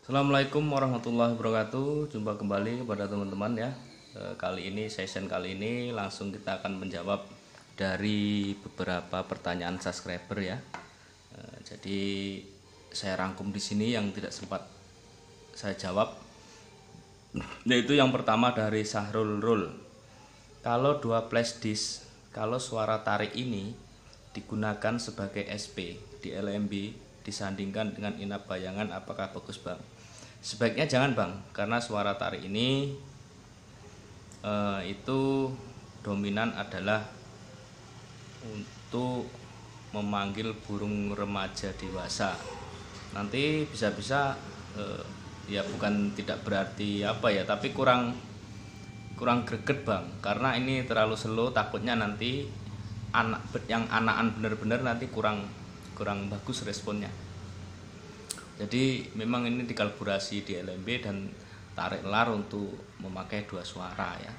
Assalamualaikum warahmatullahi wabarakatuh. Jumpa kembali kepada teman-teman ya. Kali ini session kali ini langsung kita akan menjawab dari beberapa pertanyaan subscriber ya. Jadi saya rangkum di sini yang tidak sempat saya jawab. Yaitu yang pertama dari Sahrul Rul. Kalau dua flash disk, kalau suara tarik ini digunakan sebagai SP di LMB disandingkan dengan inap bayangan, apakah bagus bang? Sebaiknya jangan bang, karena suara tarik ini itu dominan adalah untuk memanggil burung remaja dewasa. Nanti bisa-bisa ya bukan tidak berarti apa ya, tapi kurang greget bang, karena ini terlalu slow, takutnya nanti yang anakan bener-bener nanti kurang bagus responnya. Jadi memang ini dikalibrasi di LMB dan tarik lar untuk memakai dua suara ya.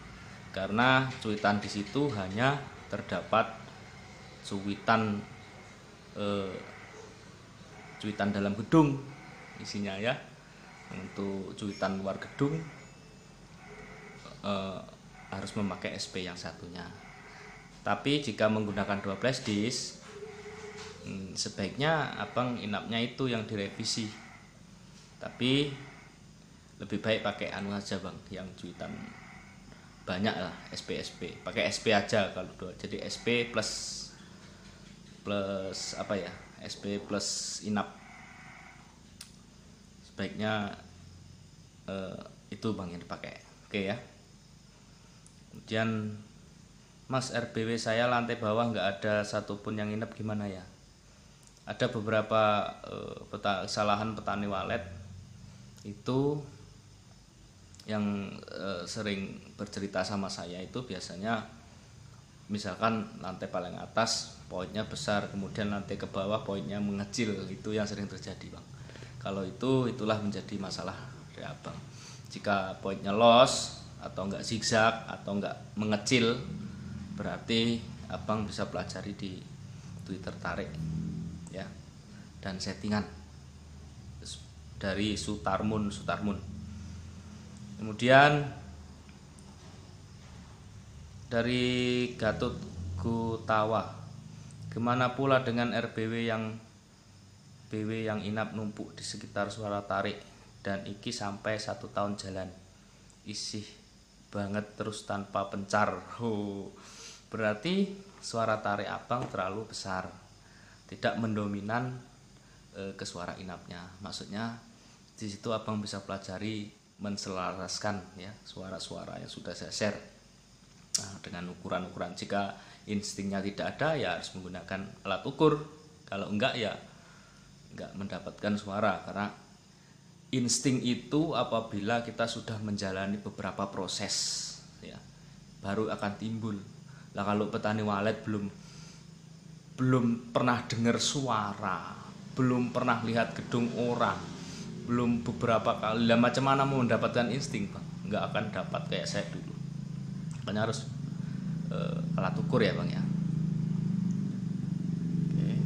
Karena cuitan di situ hanya terdapat cuitan cuitan dalam gedung isinya ya. Untuk cuitan luar gedung harus memakai SP yang satunya. Tapi jika menggunakan dua flash disk, sebaiknya abang inapnya itu yang direvisi, tapi lebih baik pakai anu aja bang, yang cuitan banyak lah, SP pakai SP aja kalau dua, jadi SP plus apa ya, SP plus inap sebaiknya itu bang yang dipakai. Oke ya. Kemudian Mas, RBW saya lantai bawah nggak ada satupun yang inap, gimana ya? Ada beberapa kesalahan petani walet itu yang sering bercerita sama saya itu biasanya misalkan lantai paling atas poinnya besar, kemudian lantai ke bawah poinnya mengecil, itu yang sering terjadi bang. Kalau itulah menjadi masalah dari abang. Jika poinnya los atau enggak zigzag atau enggak mengecil, berarti abang bisa pelajari di Twitter tarik ya, dan settingan dari Sutarmun. Kemudian dari Gatot Gutawa, gimana pula dengan RBW yang BW yang inap numpuk di sekitar suara tarik dan iki sampai 1 tahun jalan isih banget terus tanpa pencar. Berarti suara tarik abang terlalu besar, tidak mendominan ke suara inapnya. Maksudnya di situ abang bisa pelajari menselaraskan ya suara-suara yang sudah saya share. Nah, dengan ukuran-ukuran, jika instingnya tidak ada ya harus menggunakan alat ukur. Kalau enggak ya enggak mendapatkan suara, karena insting itu apabila kita sudah menjalani beberapa proses ya baru akan timbul. Lah kalau petani walet belum pernah dengar suara, belum pernah lihat gedung orang, belum beberapa kali, lah macam mana mau mendapatkan insting bang? Nggak akan dapat kayak saya dulu. Makanya harus alat ukur ya bang ya. Oke.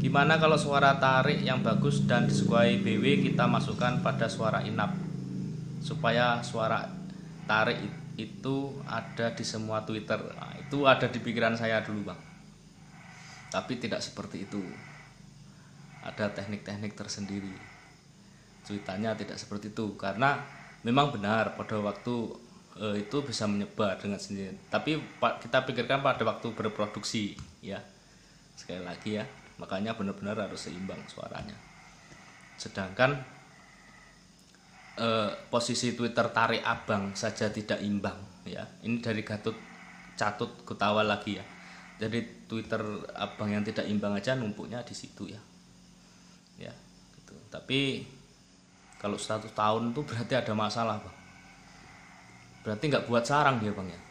Gimana kalau suara tarik yang bagus dan disukai BW kita masukkan pada suara inap supaya suara tarik itu ada di semua Twitter? Nah, itu ada di pikiran saya dulu bang, tapi tidak seperti itu. Ada teknik-teknik tersendiri, ceritanya tidak seperti itu, karena memang benar pada waktu itu bisa menyebar dengan sendiri, tapi kita pikirkan pada waktu berproduksi ya, sekali lagi ya, makanya benar-benar harus seimbang suaranya. Sedangkan posisi Twitter tarik abang saja tidak imbang ya. Ini dari Catut Gutawa lagi ya. Jadi Twitter abang yang tidak imbang aja numpuknya di situ ya. Ya, gitu. Tapi kalau 1 tahun itu berarti ada masalah bang. Berarti nggak buat sarang dia bang ya.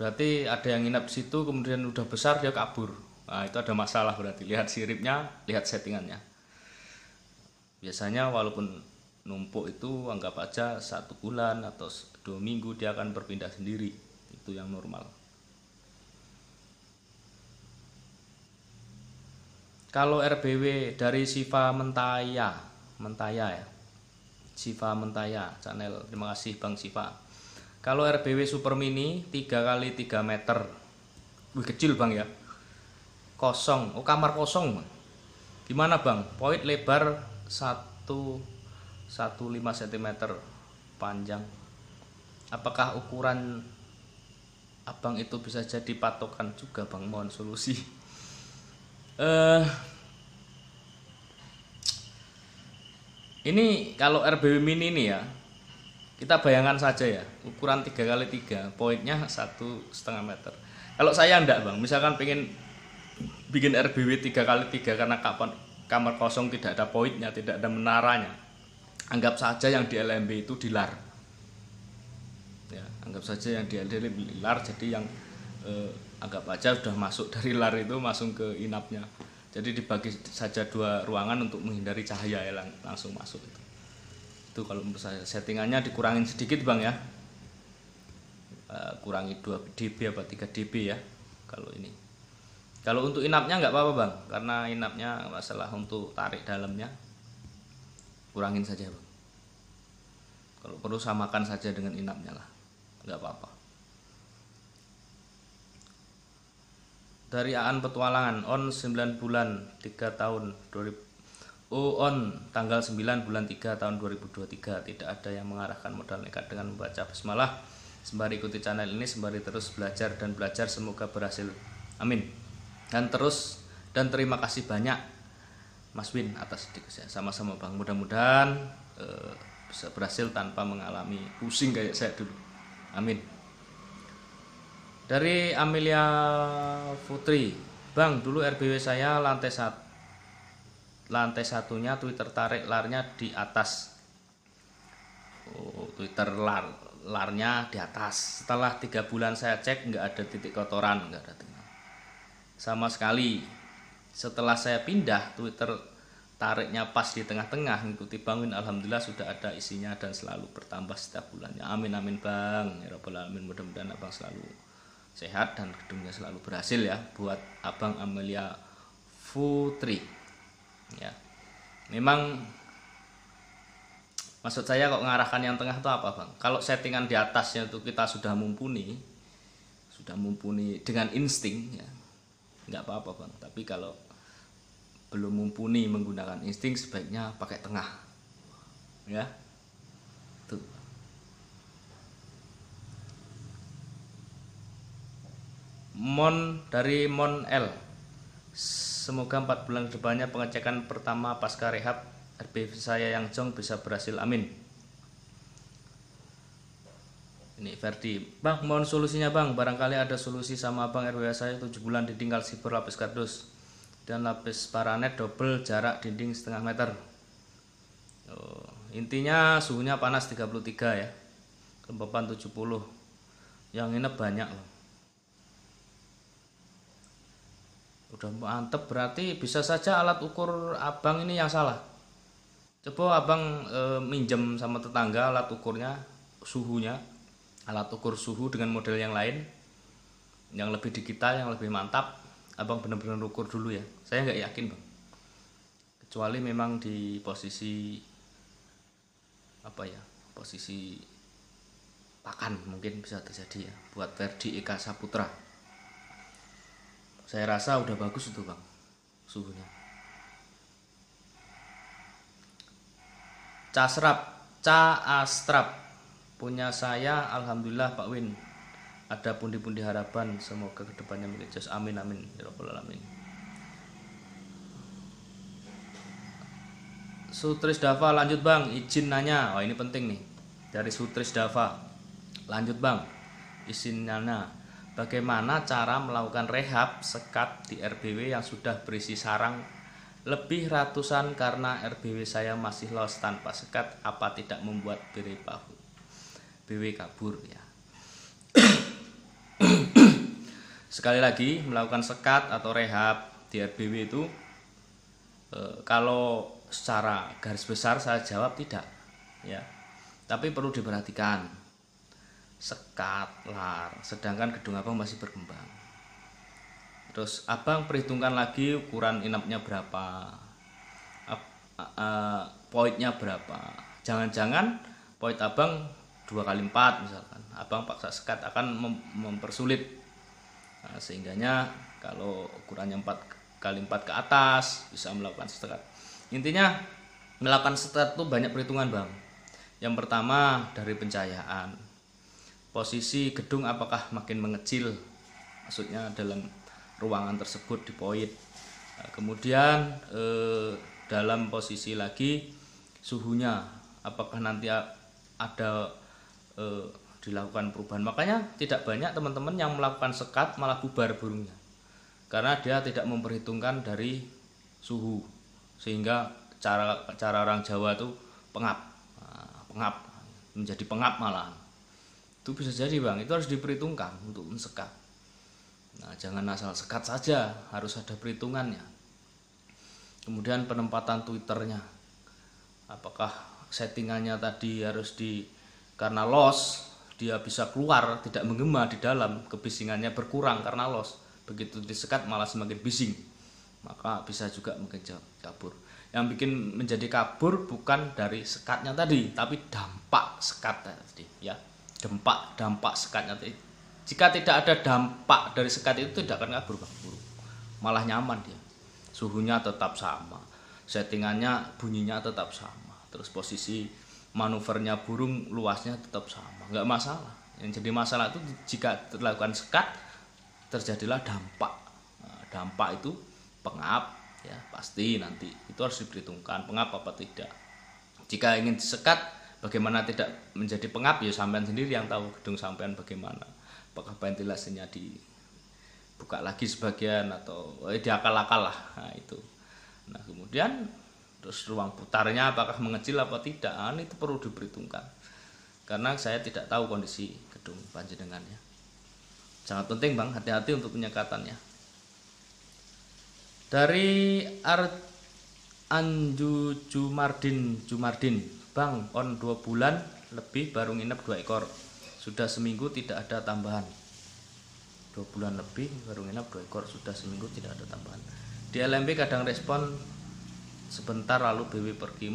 Berarti ada yang nginap di situ kemudian udah besar dia kabur. Nah, itu ada masalah berarti. Lihat siripnya, lihat settingannya. Biasanya walaupun numpuk itu anggap aja 1 bulan atau 2 minggu dia akan berpindah sendiri, itu yang normal. Kalau RBW dari Siva Mentaya, Mentaya ya, Siva Mentaya channel. Terima kasih Bang Siva. Kalau RBW Super Mini 3x3 meter, wih kecil Bang ya, kosong. Oh kamar kosong. Gimana Bang? Poin lebar 1,5 cm, panjang. Apakah ukuran Abang itu bisa jadi patokan juga Bang? Mohon solusi. Ini kalau RBW Mini ini ya, kita bayangkan saja ya, ukuran 3x3, poinnya 1,5 meter. Kalau saya enggak Bang, misalkan pengen bikin RBW 3x3 karena kamar kosong, tidak ada poinnya, tidak ada menaranya, anggap saja yang di LMB itu dilar ya, anggap saja yang di LMB dilar. Jadi yang anggap aja sudah masuk dari lar itu masuk ke inapnya, jadi dibagi saja 2 ruangan untuk menghindari cahaya ya, langsung masuk itu kalau menurut saya. Settingannya dikurangin sedikit Bang ya, kurangi 2 dB apa 3 dB ya kalau ini. Kalau untuk inapnya nggak apa-apa Bang, karena inapnya masalah untuk tarik dalamnya, kurangin saja Bang. Kalau perlu samakan saja dengan inapnya lah, nggak apa-apa. Dari Aan Petualangan, on 9 bulan 3 tahun 2000, on tanggal 9 bulan 3 tahun 2023. Tidak ada yang mengarahkan modal nekat dengan membaca basmalah. Sembari ikuti channel ini, sembari terus belajar dan belajar, semoga berhasil, amin. Dan terima kasih banyak Mas Win atas sedikit. Sama-sama Bang, mudah-mudahan bisa berhasil tanpa mengalami pusing kayak saya dulu, amin. Dari Amelia Putri, Bang, dulu RBW saya lantai satunya Twitter tarik larnya di atas. Oh, Twitter larnya di atas. Setelah 3 bulan saya cek, nggak ada titik kotoran, nggak ada sama sekali. Setelah saya pindah, Twitter tariknya pas di tengah-tengah, ngikuti bangun, alhamdulillah sudah ada isinya dan selalu bertambah setiap bulannya. Amin amin Bang, ya rabbal alamin. Mudah-mudahan Abang selalu sehat dan gedungnya selalu berhasil ya, buat Abang Amelia Putri ya. Memang maksud saya kok ngarahkan yang tengah itu apa Bang? Kalau settingan di atasnya itu kita sudah mumpuni dengan insting ya, nggak apa-apa Bang. Tapi kalau belum mumpuni menggunakan insting, sebaiknya pakai tengah ya. Tuh. Dari Mon L, semoga 4 bulan kedepannya pengecekan pertama pasca rehab RBW saya yang jong bisa berhasil, amin. Ini Ferdi, Bang, mohon solusinya Bang, barangkali ada solusi sama Abang. RBW saya 7 bulan dinding kalsiber lapis kardus dan lapis paranet double, jarak dinding setengah meter. Intinya suhunya panas 33 ya, kelembapan 70, yang nginep banyak loh. Udah mantep, berarti bisa saja alat ukur Abang ini yang salah. Coba Abang minjem sama tetangga alat ukurnya, suhunya, alat ukur suhu dengan model yang lain, yang lebih digital, yang lebih mantap. Abang bener-bener ukur dulu ya. Saya nggak yakin Bang, kecuali memang di posisi apa ya, posisi pakan mungkin bisa terjadi ya, buat Ferdi Eka Saputra. Saya rasa udah bagus itu Bang suhunya. Astrap punya saya, alhamdulillah Pak Win, ada pundi-pundi harapan, semoga kedepannya menjejos, amin amin ya rabbal alamin. Sutris Dava, lanjut Bang, izin nanya. Oh ini penting nih, dari Sutris Dava, lanjut Bang, izin nanya, bagaimana cara melakukan rehab sekat di RBW yang sudah berisi sarang lebih ratusan, karena RBW saya masih los tanpa sekat, apa tidak membuat BW kabur ya. Sekali lagi, melakukan sekat atau rehab di RBW itu kalau secara garis besar saya jawab tidak ya, tapi perlu diperhatikan sekat lar, sedangkan gedung Abang masih berkembang. Terus Abang perhitungkan lagi ukuran inapnya berapa, pointnya berapa. Jangan-jangan point abang 2x4 misalkan, abang paksa sekat akan mempersulit. Nah, sehingganya kalau ukurannya 4x4 ke atas bisa melakukan sekat. Intinya melakukan sekat itu banyak perhitungan bang. Yang pertama dari pencahayaan, posisi gedung apakah makin mengecil, maksudnya dalam ruangan tersebut di poin. Nah, kemudian dalam posisi lagi suhunya, apakah nanti ada dilakukan perubahan. Makanya tidak banyak teman-teman yang melakukan sekat malah bubar burungnya, karena dia tidak memperhitungkan dari suhu, sehingga cara orang Jawa itu pengap menjadi pengap malahan. Itu bisa jadi bang, itu harus diperhitungkan untuk mensekat. Nah, jangan asal sekat saja, harus ada perhitungannya. Kemudian penempatan twitternya, apakah settingannya tadi harus karena loss dia bisa keluar, tidak menggema di dalam, kebisingannya berkurang karena loss. Begitu disekat malah semakin bising, maka bisa juga mungkin kabur. Yang bikin menjadi kabur bukan dari sekatnya tadi, tapi dampak sekat tadi ya. Dampak sekatnya tadi. Jika tidak ada dampak dari sekat itu tidak akan kabur bang, malah nyaman dia. Suhunya tetap sama, settingannya bunyinya tetap sama, terus posisi manuvernya burung luasnya tetap sama, nggak masalah. Yang jadi masalah itu jika dilakukan sekat terjadilah dampak. Nah, dampak itu pengap ya, pasti nanti itu harus diperhitungkan pengap apa tidak. Jika ingin disekat bagaimana tidak menjadi pengap ya sampean sendiri yang tahu gedung sampean bagaimana, apakah ventilasinya dibuka lagi sebagian atau diakal-akal lah. Nah itu. Nah kemudian terus ruang putarnya apakah mengecil apa tidak, nah, itu perlu diperhitungkan karena saya tidak tahu kondisi gedung panjenengannya. Sangat penting bang, hati-hati untuk penyekatannya. Dari Anju Jumardin, bang on 2 bulan lebih baru nginep 2 ekor, sudah seminggu tidak ada tambahan. 2 bulan lebih baru nginep 2 ekor, sudah seminggu tidak ada tambahan. Di LMB kadang respon sebentar lalu BW pergi.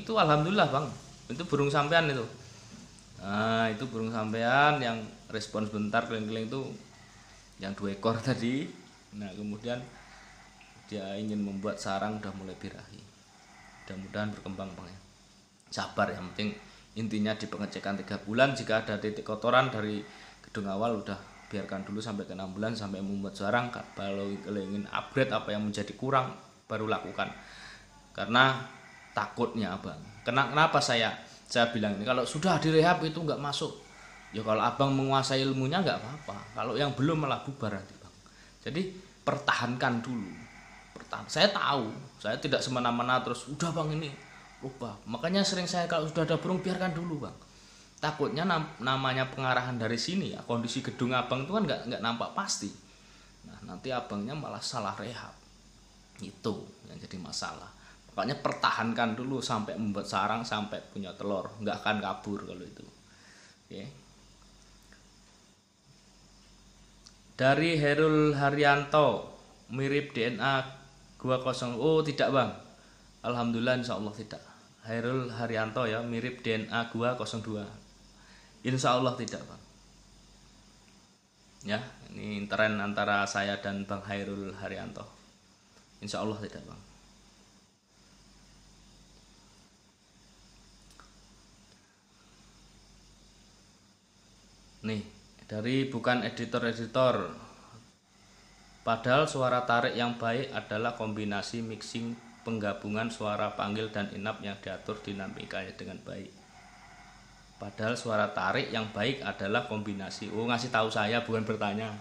Itu alhamdulillah bang, itu burung sampean itu. Nah itu burung sampean yang respon sebentar keliling-keliling itu yang 2 ekor tadi. Nah kemudian dia ingin membuat sarang udah mulai birahi, mudah-mudahan berkembang bang ya. Sabar, yang penting intinya di pengecekan 3 bulan. Jika ada titik kotoran dari gedung awal udah biarkan dulu sampai ke 6 bulan sampai membuat sarang. Kalau ingin upgrade apa yang menjadi kurang baru lakukan, karena takutnya bang. Kenapa saya bilang ini, kalau sudah direhab itu nggak masuk ya, kalau abang menguasai ilmunya nggak apa-apa, kalau yang belum malah bubar nanti bang. Jadi pertahankan dulu. Saya tahu, saya tidak semena-mena terus udah bang ini rubah. Makanya sering saya kalau sudah ada burung biarkan dulu bang. Takutnya namanya pengarahan dari sini ya, kondisi gedung abang itu kan nggak nampak pasti. Nah nanti abangnya malah salah rehab, itu yang jadi masalah. Makanya pertahankan dulu sampai membuat sarang, sampai punya telur, nggak akan kabur kalau itu. Oke. Dari Herul Haryanto, mirip DNA 20. Oh tidak bang, alhamdulillah insyaallah tidak. Hairul Haryanto ya, mirip DNA gua 02, insyaallah tidak bang ya. Ini tren antara saya dan Bang Hairul Haryanto, insyaallah tidak bang. Nih dari bukan editor, padahal suara tarik yang baik adalah kombinasi mixing penggabungan suara panggil dan inap yang diatur dinamikanya dengan baik. Padahal suara tarik yang baik adalah kombinasi. Oh ngasih tahu saya bukan bertanya.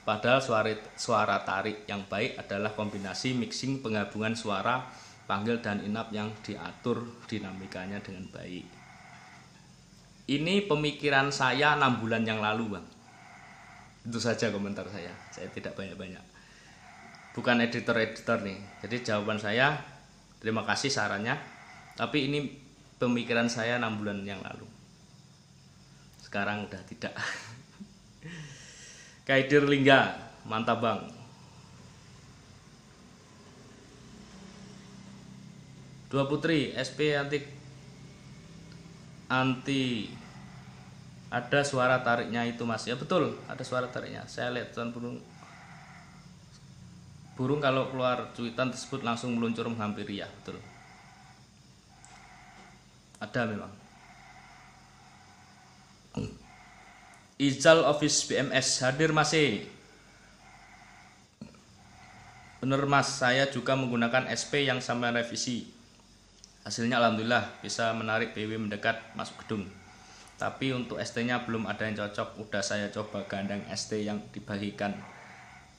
Padahal suara tarik yang baik adalah kombinasi mixing penggabungan suara panggil dan inap yang diatur dinamikanya dengan baik. Ini pemikiran saya 6 bulan yang lalu bang. Itu saja komentar saya tidak banyak-banyak, bukan editor nih. Jadi jawaban saya terima kasih sarannya, tapi ini pemikiran saya 6 bulan yang lalu, sekarang udah tidak. Kaidir Lingga, mantap bang. Dua Putri, SP anti ada suara tariknya itu Mas. Ya betul, ada suara tariknya. Saya lihat tuan burung kalau keluar cuitan tersebut langsung meluncur menghampiri, ya betul. Ada memang. Ijal Office BMS hadir masih. Bener Mas, saya juga menggunakan SP yang sampai revisi. Hasilnya alhamdulillah bisa menarik BW mendekat masuk gedung. Tapi untuk ST-nya belum ada yang cocok. Udah saya coba gandeng ST yang dibagikan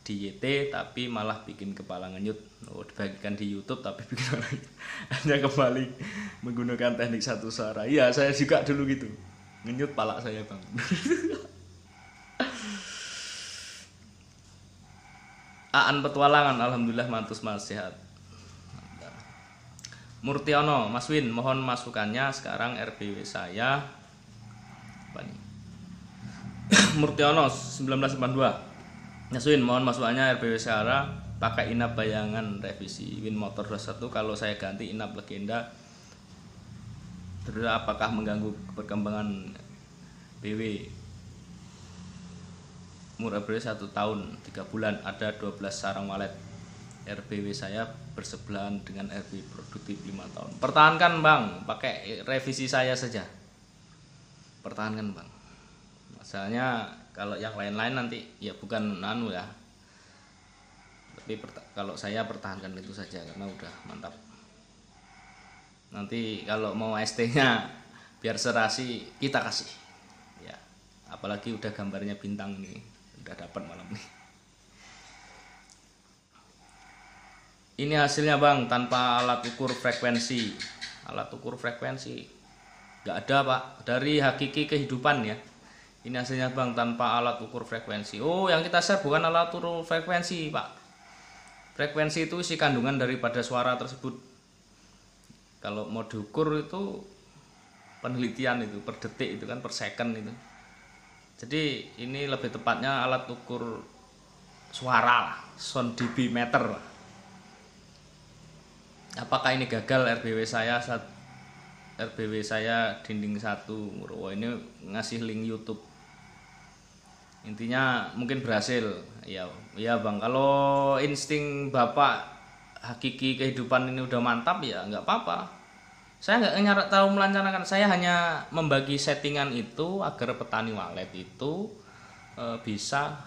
di YT tapi malah bikin kepala ngenyut. Oh, dibagikan di YouTube tapi bikin hanya kembali menggunakan teknik satu suara. Iya, saya juga dulu gitu. Ngenyut pala saya, Bang. Aan petualangan, alhamdulillah mantus Mas sehat. Murtiono, Mas Win, mohon masukannya sekarang RBW saya. Apa nih? Murtiono 1982. Mas Win, mohon masukannya RBW saya pakai inap bayangan revisi Win Motor 21 kalau saya ganti inap legenda. Terus apakah mengganggu perkembangan BW? Umur RBW 1 tahun 3 bulan, ada 12 sarang walet. RBW saya bersebelahan dengan RBW produktif 5 tahun. Pertahankan Bang, pakai revisi saya saja. Pertahankan Bang. Masalahnya kalau yang lain-lain nanti ya bukan anu ya. Tapi kalau saya pertahankan itu saja karena udah mantap. Nanti kalau mau ST-nya biar serasi kita kasih. Ya, apalagi udah gambarnya bintang ini. Udah dapat malam nih. Ini hasilnya Bang, tanpa alat ukur frekuensi. Alat ukur frekuensi nggak ada Pak, dari hakiki kehidupan ya. Ini hasilnya Bang, tanpa alat ukur frekuensi. Oh, yang kita share bukan alat ukur frekuensi Pak. Frekuensi itu isi kandungan daripada suara tersebut. Kalau mau diukur itu penelitian itu per detik itu kan, per second itu. Jadi ini lebih tepatnya alat ukur suara lah, sound dB meter. Apakah ini gagal RBW saya dinding 1? Wah, ini ngasih link YouTube. Intinya mungkin berhasil. Ya Bang, kalau insting Bapak hakiki kehidupan ini udah mantap ya nggak apa-apa. Saya nggak tahu melancarkan, saya hanya membagi settingan itu agar petani walet itu bisa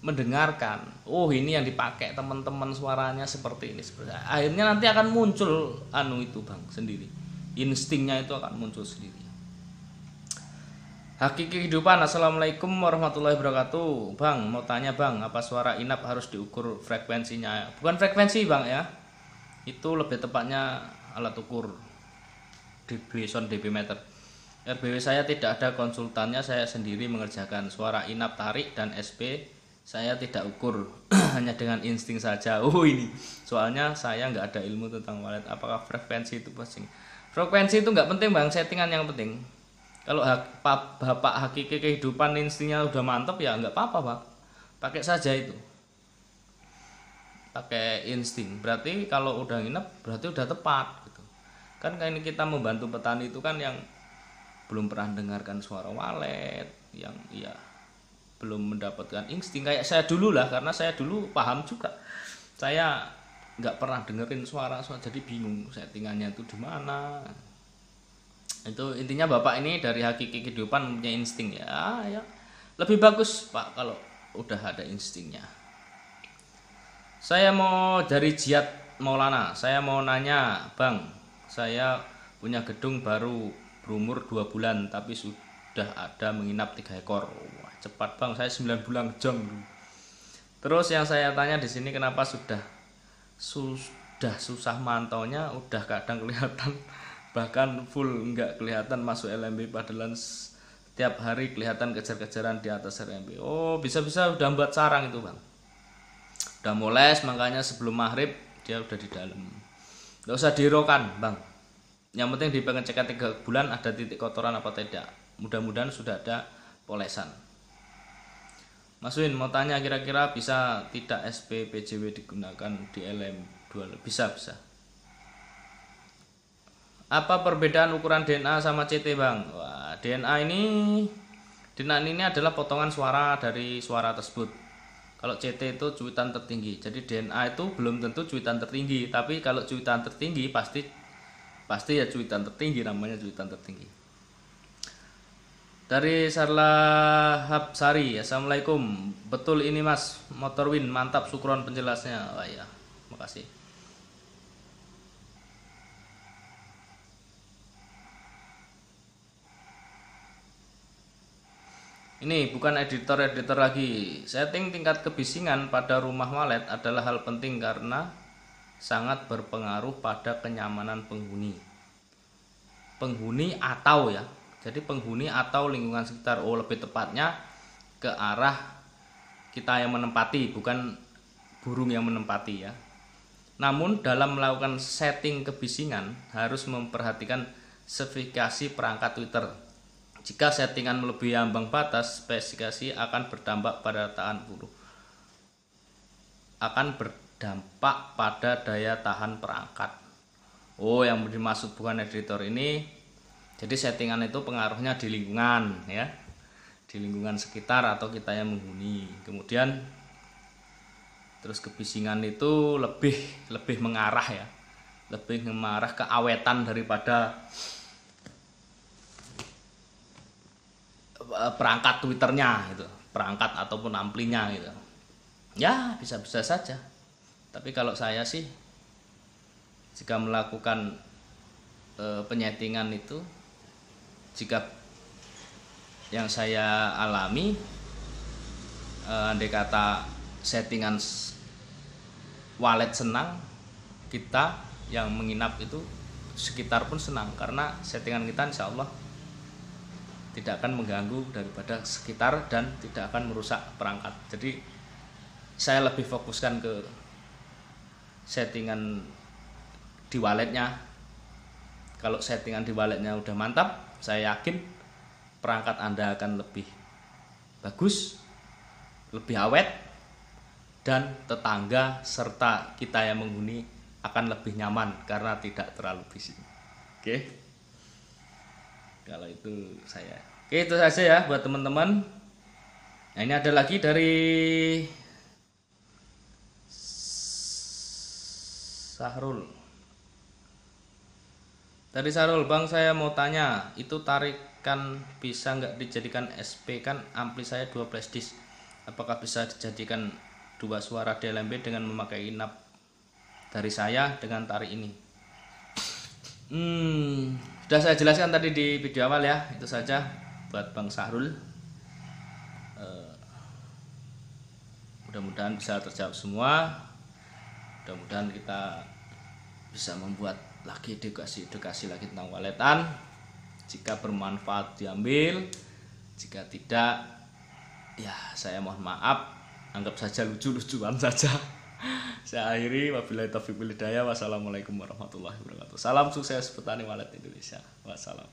mendengarkan. Oh, ini yang dipakai teman-teman, suaranya seperti ini. Akhirnya nanti akan muncul itu Bang sendiri. Instingnya itu akan muncul sendiri. Hakiki kehidupan, assalamualaikum warahmatullahi wabarakatuh. Bang, mau tanya Bang, apa suara inap harus diukur frekuensinya? Bukan frekuensi Bang ya, itu lebih tepatnya alat ukur dB, sound dB meter. RBW saya tidak ada konsultannya, saya sendiri mengerjakan. Suara inap tarik dan SP saya tidak ukur, hanya dengan insting saja. Oh, ini soalnya saya nggak ada ilmu tentang walet. Apakah frekuensi itu penting? Frekuensi itu nggak penting Bang, settingan yang penting. Kalau Bapak hakiki kehidupan instingnya udah mantap ya nggak apa-apa Bang, pakai saja itu, pakai insting. Berarti kalau udah nginep berarti udah tepat gitu. Kan ini kita membantu petani itu kan yang belum pernah dengarkan suara walet, yang ya belum mendapatkan insting kayak saya dulu lah, karena saya dulu paham juga. Saya nggak pernah dengerin suara jadi bingung settingannya itu di mana. Itu intinya Bapak ini dari hakiki kehidupan punya insting ya. Lebih bagus Pak kalau udah ada instingnya. Saya mau dari Jiat Maulana, saya mau nanya Bang, saya punya gedung baru berumur 2 bulan tapi sudah ada menginap 3 ekor. Wah, cepat Bang, saya 9 bulan jong. Terus yang saya tanya di sini, kenapa sudah susah mantaunya, udah kadang kelihatan bahkan full nggak kelihatan masuk LMB, padahal setiap hari kelihatan kejar-kejaran di atas LMB. Oh, bisa-bisa udah buat sarang itu Bang, udah moles, makanya sebelum maghrib dia udah di dalam. Nggak usah dirokan Bang, yang penting dipengecekan 3 bulan ada titik kotoran apa tidak. Mudah-mudahan sudah ada polesan. Mas Win mau tanya, kira-kira bisa tidak SP PJW digunakan di LM2? Bisa. Apa perbedaan ukuran DNA sama CT, Bang? Wah, DNA ini adalah potongan suara dari suara tersebut. Kalau CT itu cuitan tertinggi. Jadi DNA itu belum tentu cuitan tertinggi, tapi kalau cuitan tertinggi pasti ya cuitan tertinggi, namanya cuitan tertinggi. Dari Sarla Habsari, Assalamualaikum. Betul ini Mas, Motorwin, mantap, syukron penjelasnya. Wah ya, makasih. Ini bukan editor lagi. Setting tingkat kebisingan pada rumah walet adalah hal penting karena sangat berpengaruh pada kenyamanan penghuni. Penghuni atau ya. Jadi penghuni atau lingkungan sekitar. Oh, lebih tepatnya ke arah kita yang menempati, bukan burung yang menempati ya. Namun dalam melakukan setting kebisingan harus memperhatikan spesifikasi perangkat Twitter. Jika settingan melebihi ambang batas, spesifikasi akan berdampak pada daya tahan perangkat. Oh, yang dimaksud bukan editor ini. Jadi settingan itu pengaruhnya di lingkungan ya. Di lingkungan sekitar atau kita yang menghuni. Kemudian terus kebisingan itu lebih mengarah ya. Lebih mengarah ke awetan daripada perangkat Twitternya gitu, perangkat ataupun amplinya gitu. Ya, bisa-bisa saja. Tapi kalau saya sih jika melakukan penyetingan itu, jika yang saya alami andai kata settingan walet senang, kita yang menginap itu sekitar pun senang karena settingan kita insya Allah tidak akan mengganggu daripada sekitar dan tidak akan merusak perangkat. Jadi saya lebih fokuskan ke settingan di walletnya. Kalau settingan di walletnya udah mantap, saya yakin perangkat Anda akan lebih bagus, lebih awet, dan tetangga serta kita yang menghuni akan lebih nyaman karena tidak terlalu bising. Oke. Kalau itu saya. Oke, itu saja ya buat teman-teman. Nah, ini ada lagi dari Sahrul. Dari Sahrul, Bang, saya mau tanya, itu tarikan bisa nggak dijadikan SP? Kan ampli saya 2 flash disk. Apakah bisa dijadikan 2 suara DLMB dengan memakai inap dari saya dengan tarik ini? Sudah saya jelaskan tadi di video awal ya. Itu saja buat Bang Sahrul. Mudah-mudahan bisa terjawab semua. Mudah-mudahan kita bisa membuat lagi edukasi lagi tentang waletan. Jika bermanfaat diambil, jika tidak ya saya mohon maaf, anggap saja lucu-lucuan saja. Saya akhiri, wabillahi taufiq wal hidayah. Wassalamualaikum warahmatullahi wabarakatuh. Salam sukses petani walet Indonesia. Wassalam.